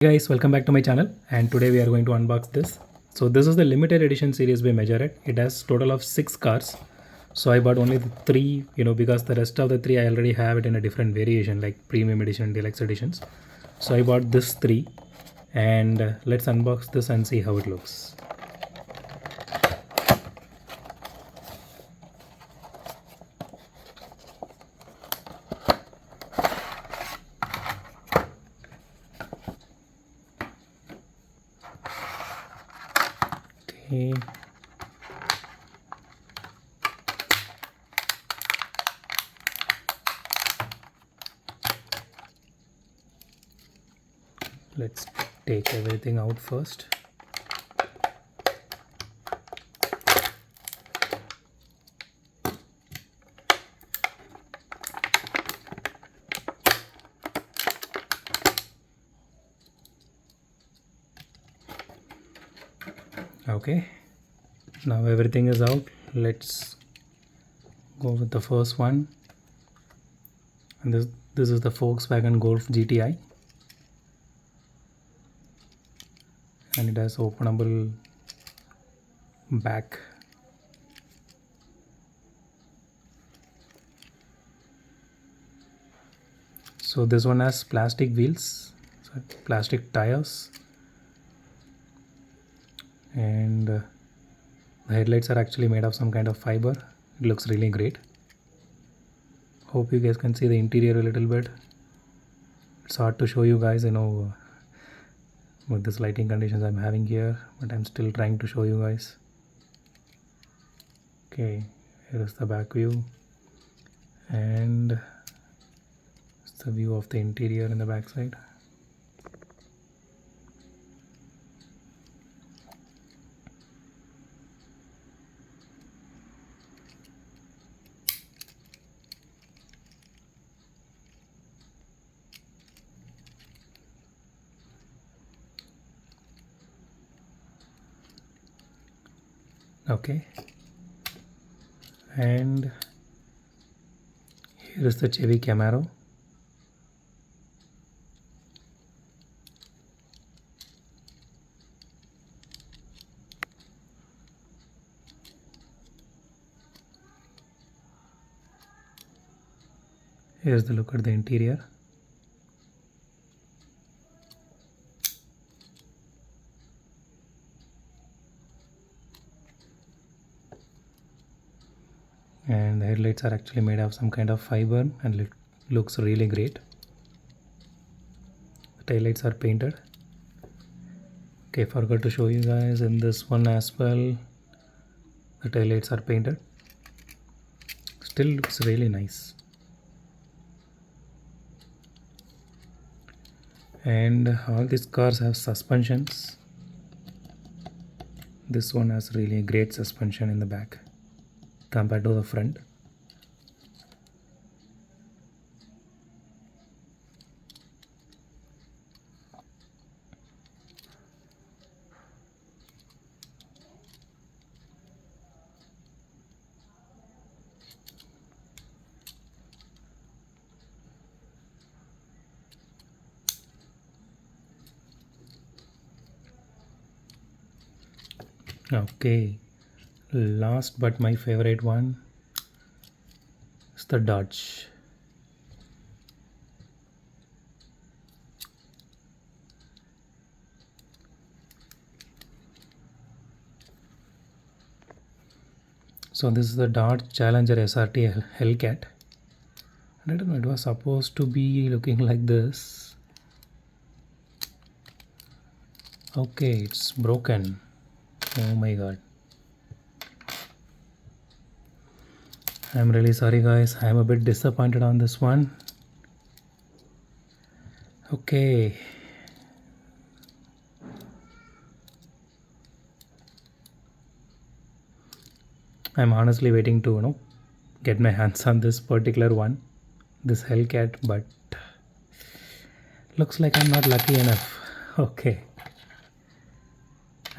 Hey guys, welcome back to my channel, and today we are going to unbox this. So this is the limited edition series by Majorette. It has total of 6 cars. So I bought only the 3, because the rest of the 3 I already have it in a different variation like premium edition, deluxe editions. So I bought this 3, and let's unbox this and see how it looks. Okay. Let's take everything out first. Okay, now everything is out. Let's go with the first one, and this is the Volkswagen Golf GTI, and it has openable back. So this one has plastic wheels, plastic tires, and the headlights are actually made of some kind of fiber. It looks really great. Hope you guys can see the interior a little bit. It's hard to show you guys, with this lighting conditions I'm having here, but I'm still trying to show you guys. Okay, here is the back view, and it's the view of the interior in the back side. Okay, and here is the Chevy Camaro. Here's the look at the interior. And the headlights are actually made of some kind of fiber, and it looks really great. The taillights are painted. Okay, forgot to show you guys in this one as well. The taillights are painted. Still looks really nice. And all these cars have suspensions. This one has really great suspension in the back compared to the front. Okay, last but my favorite one is the Dodge. So this is the Dodge Challenger SRT Hellcat. And I don't know, it was supposed to be looking like this. Okay, it's broken. Oh my god. I'm really sorry guys, I'm a bit disappointed on this one. Okay. I'm honestly waiting to get my hands on this particular one, this Hellcat, but looks like I'm not lucky enough. Okay.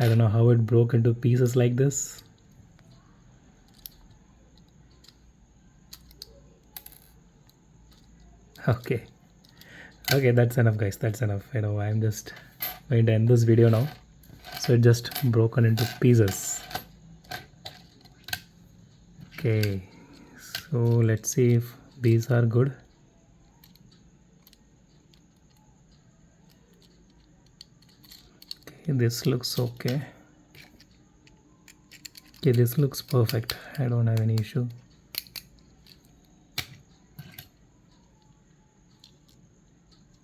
I don't know how it broke into pieces like this. Okay, that's enough guys, that's enough. I'm just going to end this video now. So it just broken into pieces. Okay, so let's see if these are good. Okay, this looks okay. Okay, this looks perfect. I don't have any issue.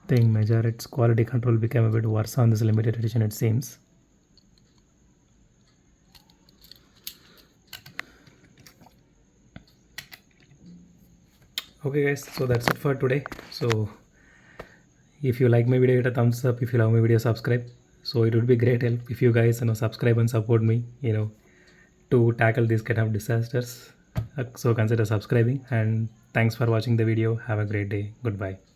I think Majorette's quality control became a bit worse on this limited edition, it seems. Okay guys, so that's it for today. So if you like my video, hit a thumbs up. If you love my video, subscribe. So it would be great help if you guys subscribe and support me to tackle these kind of disasters. So consider subscribing, and thanks for watching the video. Have a great day. Goodbye.